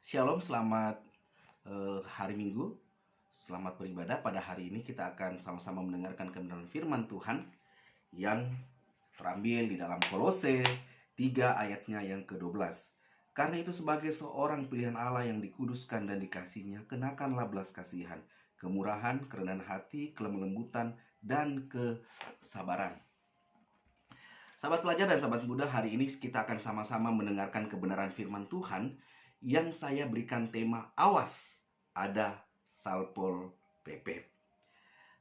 Shalom, selamat hari Minggu. Selamat beribadah. Pada hari ini kita akan sama-sama mendengarkan kebenaran firman Tuhan yang terambil di dalam Kolose 3 ayatnya yang ke-12. Karena itu sebagai seorang pilihan Allah yang dikuduskan dan dikasihnya, kenakanlah belas kasihan, kemurahan, kerendahan hati, kelembutan, dan kesabaran. Sahabat pelajar dan sahabat muda, hari ini kita akan sama-sama mendengarkan kebenaran firman Tuhan yang saya berikan tema Awas, ada Satpol PP.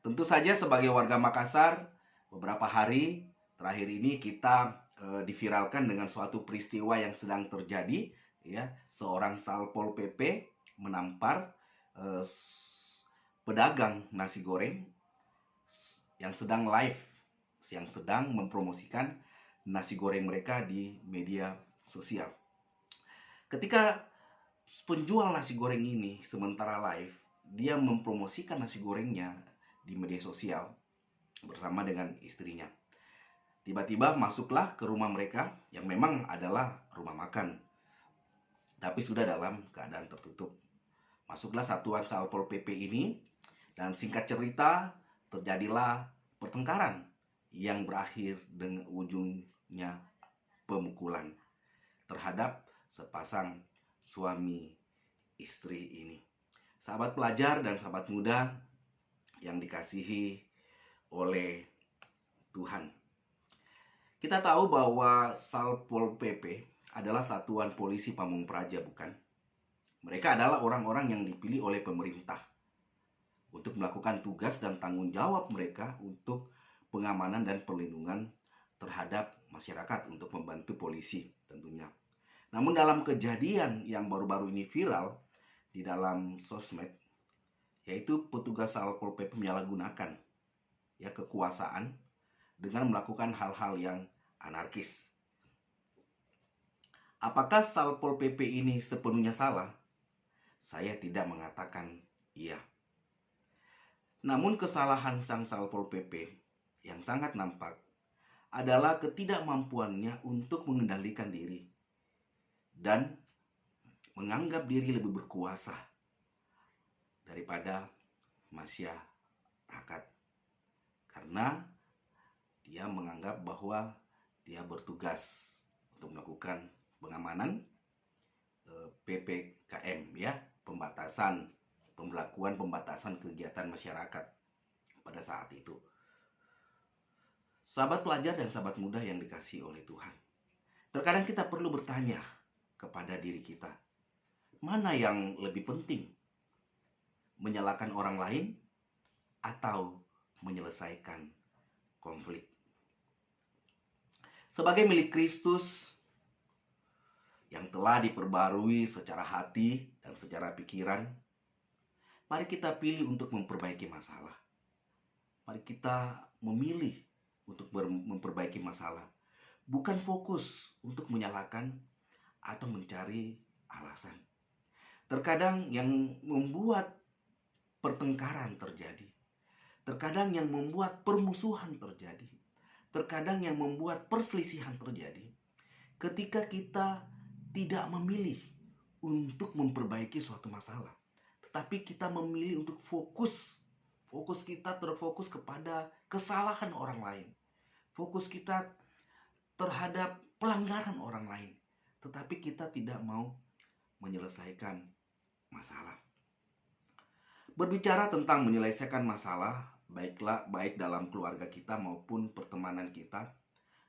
Tentu saja sebagai warga Makassar, beberapa hari terakhir ini kita diviralkan dengan suatu peristiwa yang sedang terjadi, ya. Seorang Satpol PP menampar pedagang nasi goreng yang sedang live, yang sedang mempromosikan nasi goreng mereka di media sosial. Ketika penjual nasi goreng ini sementara live, dia mempromosikan nasi gorengnya di media sosial bersama dengan istrinya. Tiba-tiba masuklah ke rumah mereka yang memang adalah rumah makan, tapi sudah dalam keadaan tertutup. Masuklah satuan Satpol PP ini, dan singkat cerita terjadilah pertengkaran yang berakhir dengan ujungnya pemukulan terhadap sepasang suami istri ini. Sahabat pelajar dan sahabat muda yang dikasihi oleh Tuhan, kita tahu bahwa Satpol PP adalah satuan polisi Pamung Praja, bukan? Mereka adalah orang-orang yang dipilih oleh pemerintah untuk melakukan tugas dan tanggung jawab mereka untuk pengamanan dan perlindungan terhadap masyarakat, untuk membantu polisi tentunya. Namun dalam kejadian yang baru-baru ini viral di dalam sosmed, yaitu petugas Satpol PP menyalahgunakan kekuasaan dengan melakukan hal-hal yang anarkis. Apakah Satpol PP ini sepenuhnya salah? Saya tidak mengatakan iya. Namun kesalahan sang Satpol PP yang sangat nampak adalah ketidakmampuannya untuk mengendalikan diri dan menganggap diri lebih berkuasa daripada masyarakat, karena dia menganggap bahwa dia bertugas untuk melakukan pengamanan PPKM, pembatasan kegiatan masyarakat pada saat itu. Sahabat pelajar dan sahabat muda yang dikasihi oleh Tuhan, terkadang kita perlu bertanya kepada diri kita, mana yang lebih penting? Menyalahkan orang lain atau menyelesaikan konflik? Sebagai milik Kristus yang telah diperbarui secara hati dan secara pikiran, mari kita pilih untuk memperbaiki masalah. Mari kita memilih untuk memperbaiki masalah, bukan fokus untuk menyalahkan atau mencari alasan. Terkadang yang membuat pertengkaran terjadi, terkadang yang membuat permusuhan terjadi, terkadang yang membuat perselisihan terjadi ketika kita tidak memilih untuk memperbaiki suatu masalah, tetapi kita memilih untuk fokus kita terfokus kepada kesalahan orang lain, fokus kita terhadap pelanggaran orang lain, tetapi kita tidak mau menyelesaikan masalah. Berbicara tentang menyelesaikan masalah, baik dalam keluarga kita maupun pertemanan kita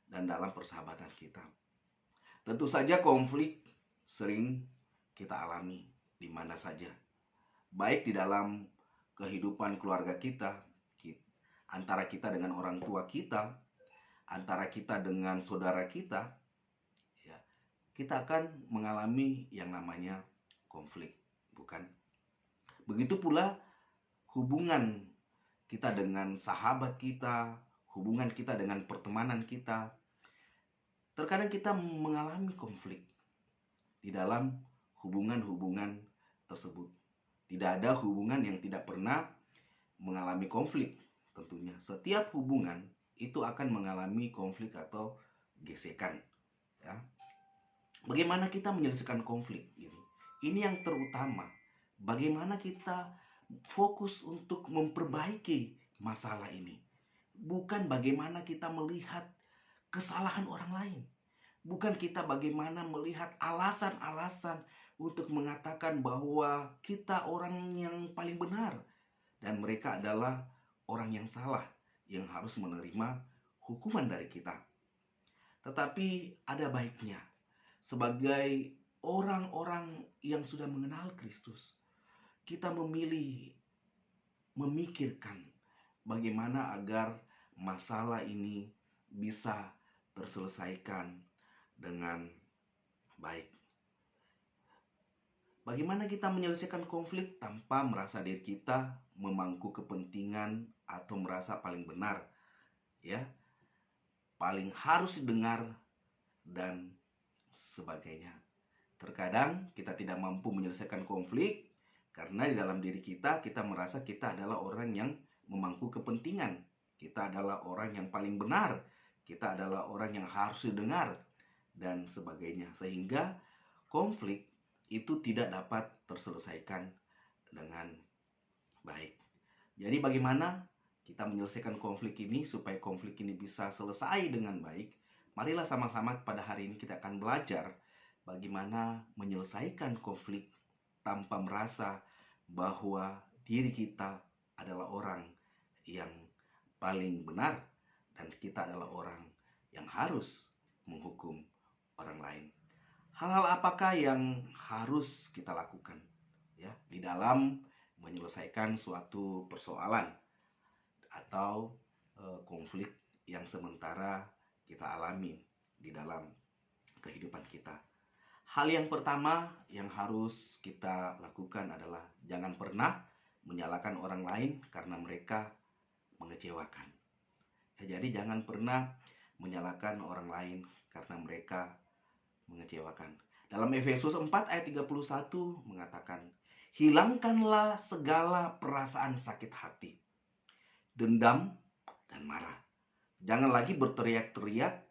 dan dalam persahabatan kita. Tentu saja konflik sering kita alami di mana saja, baik di dalam kehidupan keluarga kita, antara kita dengan orang tua kita, antara kita dengan saudara kita, kita akan mengalami yang namanya konflik, bukan? Begitu pula hubungan kita dengan sahabat kita, hubungan kita dengan pertemanan kita. Terkadang kita mengalami konflik di dalam hubungan-hubungan tersebut. Tidak ada hubungan yang tidak pernah mengalami konflik. Tentunya setiap hubungan itu akan mengalami konflik atau gesekan, ya. Bagaimana kita menyelesaikan konflik ini? Ini yang terutama. Bagaimana kita fokus untuk memperbaiki masalah ini. Bukan bagaimana kita melihat kesalahan orang lain. Bukan kita bagaimana melihat alasan-alasan untuk mengatakan bahwa kita orang yang paling benar dan mereka adalah orang yang salah yang harus menerima hukuman dari kita. Tetapi ada baiknya sebagai orang-orang yang sudah mengenal Kristus, kita memikirkan bagaimana agar masalah ini bisa terselesaikan dengan baik. Bagaimana kita menyelesaikan konflik tanpa merasa diri kita memangku kepentingan atau merasa paling benar, ya, paling harus didengar dan sebagainya. Terkadang kita tidak mampu menyelesaikan konflik karena di dalam diri kita merasa kita adalah orang yang memangku kepentingan. Kita adalah orang yang paling benar. Kita adalah orang yang harus didengar dan sebagainya. Sehingga konflik itu tidak dapat terselesaikan dengan baik. Jadi bagaimana kita menyelesaikan konflik ini supaya konflik ini bisa selesai dengan baik? Marilah sama-sama pada hari ini kita akan belajar bagaimana menyelesaikan konflik tanpa merasa bahwa diri kita adalah orang yang paling benar dan kita adalah orang yang harus menghukum orang lain. Hal-hal apakah yang harus kita lakukan ya di dalam menyelesaikan suatu persoalan atau konflik yang sementara kita alami di dalam kehidupan kita? Hal yang pertama yang harus kita lakukan adalah jangan pernah menyalahkan orang lain karena mereka mengecewakan. Ya, jadi jangan pernah menyalahkan orang lain karena mereka mengecewakan. Dalam Efesus 4 ayat 31 mengatakan, hilangkanlah segala perasaan sakit hati, dendam, dan marah. Jangan lagi berteriak-teriak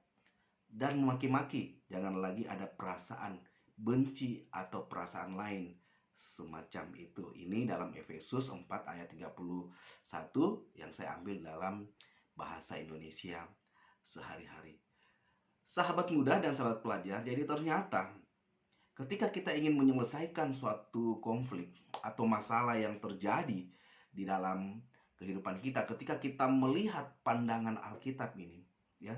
dan memaki-maki. Jangan lagi ada perasaan benci atau perasaan lain semacam itu. Ini dalam Efesus 4 ayat 31 yang saya ambil dalam bahasa Indonesia sehari-hari. Sahabat muda dan sahabat pelajar, jadi ternyata ketika kita ingin menyelesaikan suatu konflik atau masalah yang terjadi di dalam kehidupan kita, ketika kita melihat pandangan Alkitab ini, ya,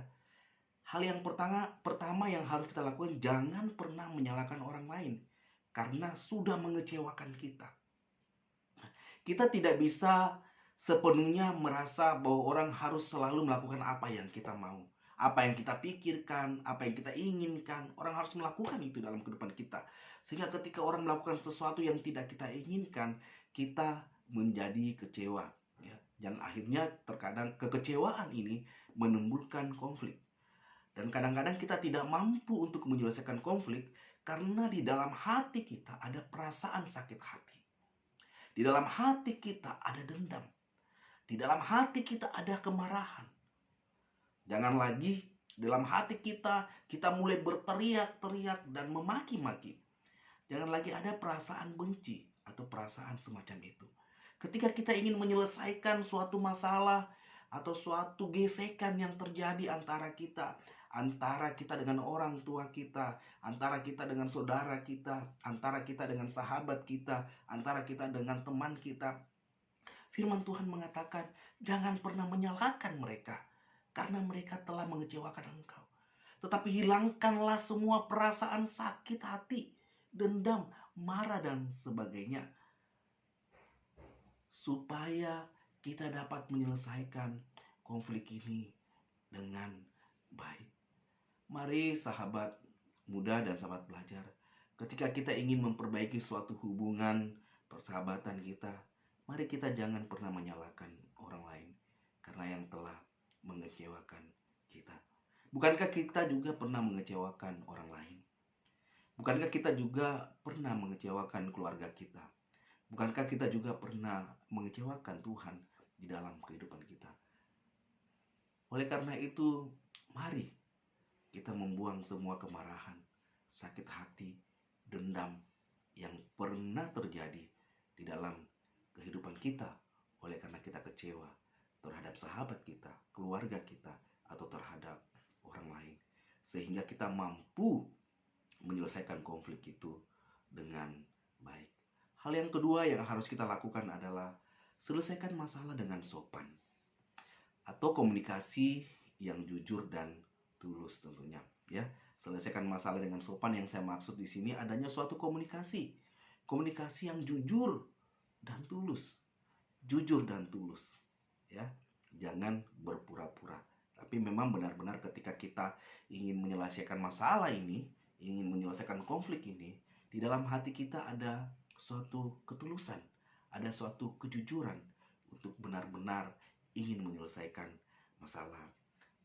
hal yang pertama yang harus kita lakukan, jangan pernah menyalahkan orang lain karena sudah mengecewakan kita. Kita tidak bisa sepenuhnya merasa bahwa orang harus selalu melakukan apa yang kita mau. Apa yang kita pikirkan, apa yang kita inginkan, orang harus melakukan itu dalam kehidupan kita. Sehingga ketika orang melakukan sesuatu yang tidak kita inginkan, kita menjadi kecewa. Ya. Dan akhirnya terkadang kekecewaan ini menimbulkan konflik. Dan kadang-kadang kita tidak mampu untuk menyelesaikan konflik karena di dalam hati kita ada perasaan sakit hati. Di dalam hati kita ada dendam. Di dalam hati kita ada kemarahan. Jangan lagi dalam hati kita mulai berteriak-teriak dan memaki-maki. Jangan lagi ada perasaan benci atau perasaan semacam itu. Ketika kita ingin menyelesaikan suatu masalah atau suatu gesekan yang terjadi antara kita dengan orang tua kita, antara kita dengan saudara kita, antara kita dengan sahabat kita, antara kita dengan teman kita, firman Tuhan mengatakan, jangan pernah menyalahkan mereka karena mereka telah mengecewakan engkau. Tetapi hilangkanlah semua perasaan sakit hati, dendam, marah, dan sebagainya. Supaya kita dapat menyelesaikan konflik ini dengan baik. Mari sahabat muda dan sahabat pelajar, ketika kita ingin memperbaiki suatu hubungan persahabatan kita, mari kita jangan pernah menyalahkan orang lain karena yang telah mengecewakan kita. Bukankah kita juga pernah mengecewakan orang lain? Bukankah kita juga pernah mengecewakan keluarga kita? Bukankah kita juga pernah mengecewakan Tuhan di dalam kehidupan kita? Oleh karena itu, mari kita membuang semua kemarahan, sakit hati, dendam, yang pernah terjadi di dalam kehidupan kita oleh karena kita kecewa terhadap sahabat kita, keluarga kita, atau terhadap orang lain. Sehingga kita mampu menyelesaikan konflik itu dengan baik. Hal yang kedua yang harus kita lakukan adalah selesaikan masalah dengan sopan atau komunikasi yang jujur dan tulus tentunya, ya. Selesaikan masalah dengan sopan, yang saya maksud di sini adanya suatu komunikasi yang jujur dan tulus. Jujur dan tulus, ya. Jangan berpura-pura. Tapi memang benar-benar ketika kita ingin menyelesaikan masalah ini, ingin menyelesaikan konflik ini, di dalam hati kita ada suatu ketulusan, ada suatu kejujuran untuk benar-benar ingin menyelesaikan masalah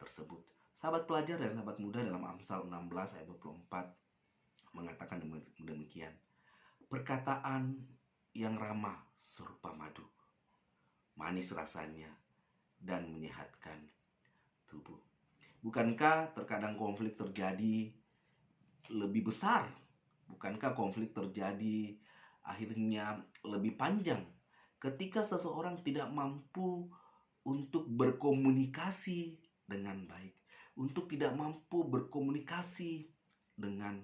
tersebut. Sahabat pelajar dan sahabat muda, dalam Amsal 16 ayat 24 mengatakan demikian. Perkataan yang ramah serupa madu, manis rasanya dan menyehatkan tubuh. Bukankah terkadang konflik terjadi lebih besar? Bukankah konflik terjadi akhirnya lebih panjang ketika seseorang tidak mampu untuk berkomunikasi dengan baik, untuk tidak mampu berkomunikasi dengan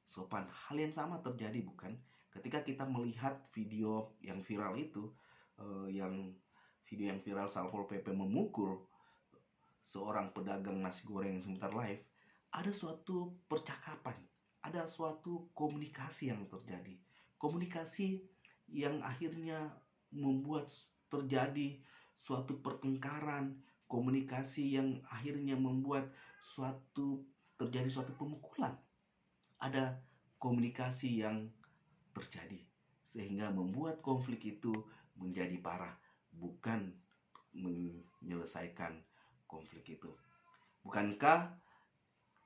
sopan? Hal yang sama terjadi, bukan? Ketika kita melihat video yang viral itu, video yang viral Satpol PP memukul seorang pedagang nasi goreng yang sebentar live, ada suatu percakapan, ada suatu komunikasi yang terjadi. Komunikasi yang akhirnya membuat terjadi suatu pertengkaran, komunikasi yang akhirnya membuat terjadi suatu pemukulan. Ada komunikasi yang terjadi sehingga membuat konflik itu menjadi parah, bukan menyelesaikan konflik itu. Bukankah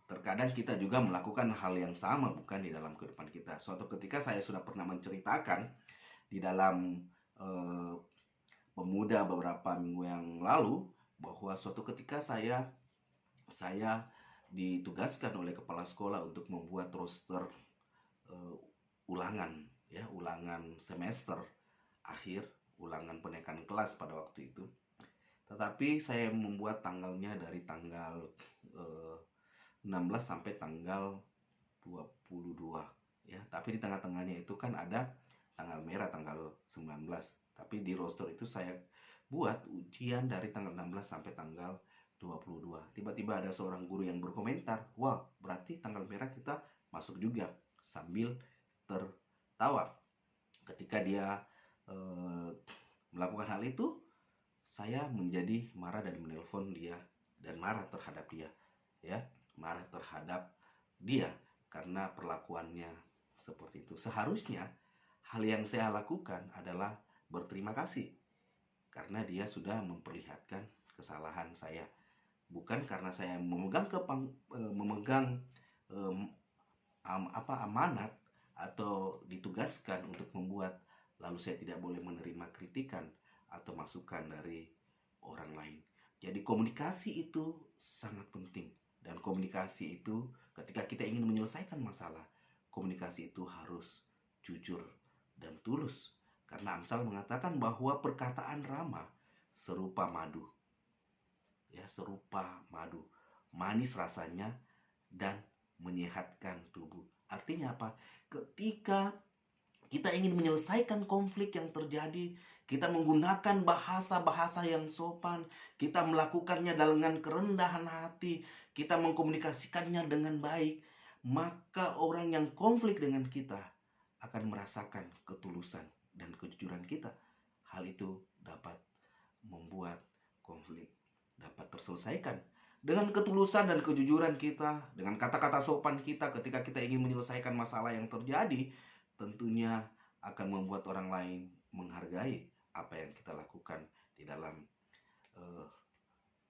terkadang kita juga melakukan hal yang sama, bukan, di dalam kehidupan kita? Suatu ketika saya sudah pernah menceritakan di dalam pemuda beberapa minggu yang lalu, bahwa suatu ketika saya ditugaskan oleh kepala sekolah untuk membuat roster ulangan semester akhir, ulangan penaikan kelas pada waktu itu. Tetapi saya membuat tanggalnya dari tanggal 16 sampai tanggal 22, ya. Tapi di tengah-tengahnya itu kan ada tanggal merah, tanggal 19. Tapi di roster itu saya buat ujian dari tanggal 16 sampai tanggal 22. Tiba-tiba ada seorang guru yang berkomentar, "Wah, berarti tanggal merah kita masuk juga," sambil tertawa. Ketika dia melakukan hal itu, saya menjadi marah dan menelpon dia dan marah terhadap dia, ya, marah terhadap dia karena perlakuannya seperti itu. Seharusnya hal yang saya lakukan adalah berterima kasih karena dia sudah memperlihatkan kesalahan saya, bukan karena saya memegang amanat atau ditugaskan untuk membuat, lalu saya tidak boleh menerima kritikan atau masukan dari orang lain. Jadi komunikasi itu sangat penting, dan komunikasi itu ketika kita ingin menyelesaikan masalah, komunikasi itu harus jujur dan tulus, karena Amsal mengatakan bahwa perkataan ramah serupa madu, ya, serupa madu, manis rasanya dan menyehatkan tubuh. Artinya apa? Ketika kita ingin menyelesaikan konflik yang terjadi, kita menggunakan bahasa-bahasa yang sopan, kita melakukannya dengan kerendahan hati, kita mengkomunikasikannya dengan baik, maka orang yang konflik dengan kita akan merasakan ketulusan dan kejujuran kita. Hal itu dapat membuat konflik dapat terselesaikan. Dengan ketulusan dan kejujuran kita, dengan kata-kata sopan kita ketika kita ingin menyelesaikan masalah yang terjadi, tentunya akan membuat orang lain menghargai apa yang kita lakukan di dalam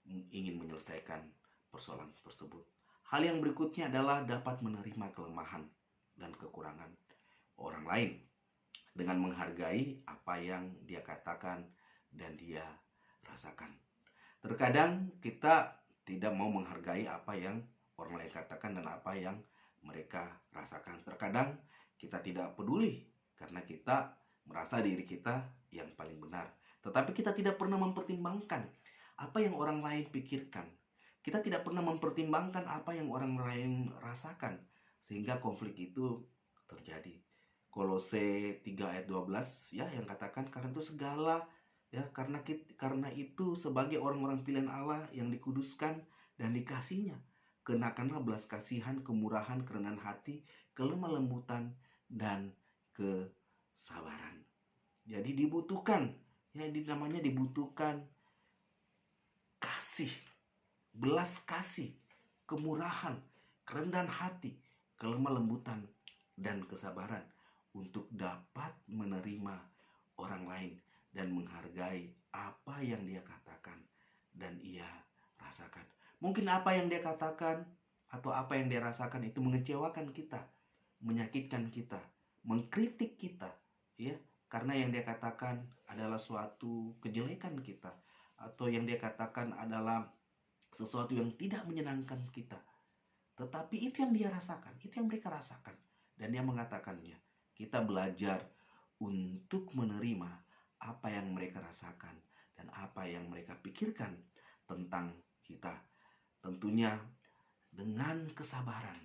ingin menyelesaikan persoalan tersebut. Hal yang berikutnya adalah dapat menerima kelemahan dan kekurangan orang lain dengan menghargai apa yang dia katakan dan dia rasakan. Terkadang kita tidak mau menghargai apa yang orang lain katakan dan apa yang mereka rasakan. Terkadang kita tidak peduli karena kita merasa diri kita yang paling benar. Tetapi kita tidak pernah mempertimbangkan apa yang orang lain pikirkan. Kita tidak pernah mempertimbangkan apa yang orang lain rasakan, sehingga konflik itu terjadi. Kolose 3 ayat 12 ya, yang katakan karena itu segala ya, karena itu sebagai orang-orang pilihan Allah yang dikuduskan dan dikasihnya, kenakanlah belas kasihan, kemurahan, kerendahan hati, kelemah lembutan, dan kesabaran. Jadi dibutuhkan, ya namanya dibutuhkan kasih, belas kasih, kemurahan, kerendahan hati, kelemah lembutan, dan kesabaran untuk dapat menerima orang lain dan menghargai apa yang dia katakan dan ia rasakan. Mungkin apa yang dia katakan atau apa yang dia rasakan itu mengecewakan kita, menyakitkan kita, mengkritik kita, ya, karena yang dia katakan adalah suatu kejelekan kita, atau yang dia katakan adalah sesuatu yang tidak menyenangkan kita. Tetapi itu yang dia rasakan, itu yang mereka rasakan, dan dia mengatakannya. Kita belajar untuk menerima apa yang mereka rasakan dan apa yang mereka pikirkan tentang kita. Tentunya dengan kesabaran,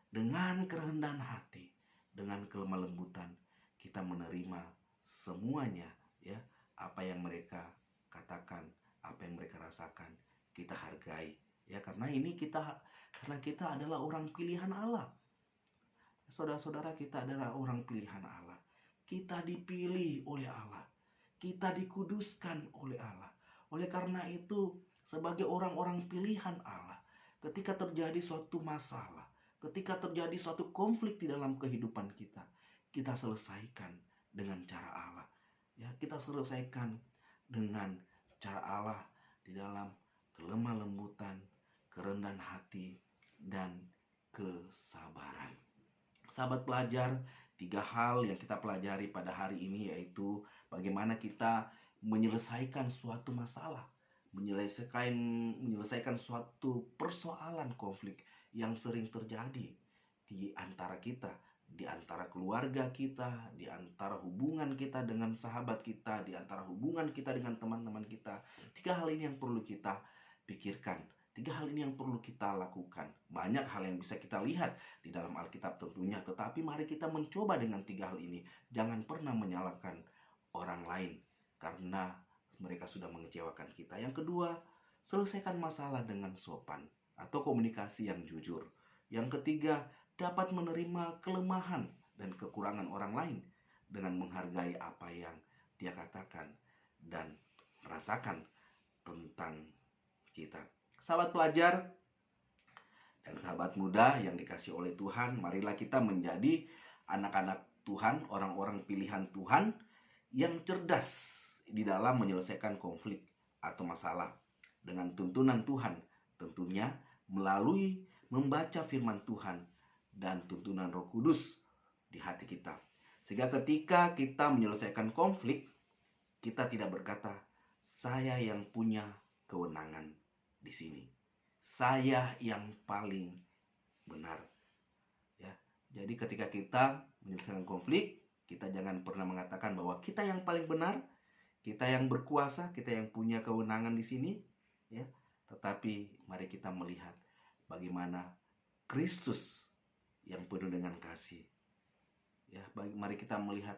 dengan kerendahan hati, dengan kelemah lembutan, kita menerima semuanya, ya, apa yang mereka katakan, apa yang mereka rasakan, kita hargai, ya, karena kita adalah orang pilihan Allah. Saudara-saudara, kita adalah orang pilihan Allah. Kita dipilih oleh Allah. Kita dikuduskan oleh Allah. Oleh karena itu, sebagai orang-orang pilihan Allah, ketika terjadi suatu masalah, ketika terjadi suatu konflik di dalam kehidupan kita, kita selesaikan dengan cara Allah. Ya, kita selesaikan dengan cara Allah di dalam kelemah lembutan, kerendahan hati, dan kesabaran. Sahabat pelajar, 3 hal yang kita pelajari pada hari ini yaitu bagaimana kita menyelesaikan suatu masalah, menyelesaikan suatu persoalan konflik yang sering terjadi di antara kita, di antara keluarga kita, di antara hubungan kita dengan sahabat kita, di antara hubungan kita dengan teman-teman kita. 3 hal ini yang perlu kita pikirkan. 3 hal ini yang perlu kita lakukan. Banyak hal yang bisa kita lihat di dalam Alkitab tentunya, tetapi mari kita mencoba dengan 3 hal ini. Jangan pernah menyalahkan orang lain karena mereka sudah mengecewakan kita. Yang kedua, selesaikan masalah dengan sopan atau komunikasi yang jujur. Yang ketiga, dapat menerima kelemahan dan kekurangan orang lain dengan menghargai apa yang dia katakan dan merasakan tentang kita. Sahabat pelajar dan sahabat muda yang dikasih oleh Tuhan, marilah kita menjadi anak-anak Tuhan, orang-orang pilihan Tuhan yang cerdas di dalam menyelesaikan konflik atau masalah dengan tuntunan Tuhan, tentunya melalui membaca firman Tuhan dan tuntunan Roh Kudus di hati kita. Sehingga ketika kita menyelesaikan konflik, kita tidak berkata, saya yang punya kewenangan di sini, saya yang paling benar, ya. Jadi ketika kita menyelesaikan konflik, kita jangan pernah mengatakan bahwa kita yang paling benar, kita yang berkuasa, kita yang punya kewenangan di sini, ya. Tetapi mari kita melihat bagaimana Kristus yang penuh dengan kasih, ya. Mari kita melihat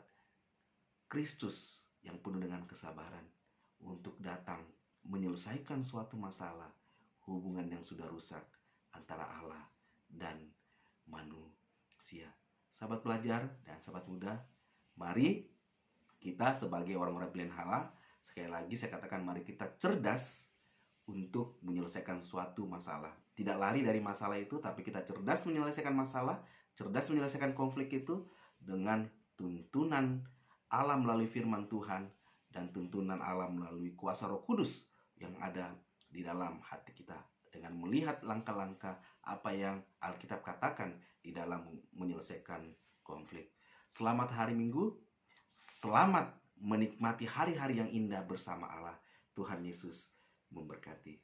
Kristus yang penuh dengan kesabaran untuk datang menyelesaikan suatu masalah hubungan yang sudah rusak antara Allah dan manusia. Sahabat pelajar dan sahabat muda, mari kita sebagai orang-orang pilihan Allah, sekali lagi saya katakan, mari kita cerdas untuk menyelesaikan suatu masalah. Tidak lari dari masalah itu, tapi kita cerdas menyelesaikan masalah, cerdas menyelesaikan konflik itu dengan tuntunan Allah melalui firman Tuhan dan tuntunan Allah melalui kuasa Roh Kudus yang ada di dalam hati kita, dengan melihat langkah-langkah apa yang Alkitab katakan di dalam menyelesaikan konflik. Selamat hari Minggu, selamat menikmati hari-hari yang indah bersama Allah. Tuhan Yesus memberkati.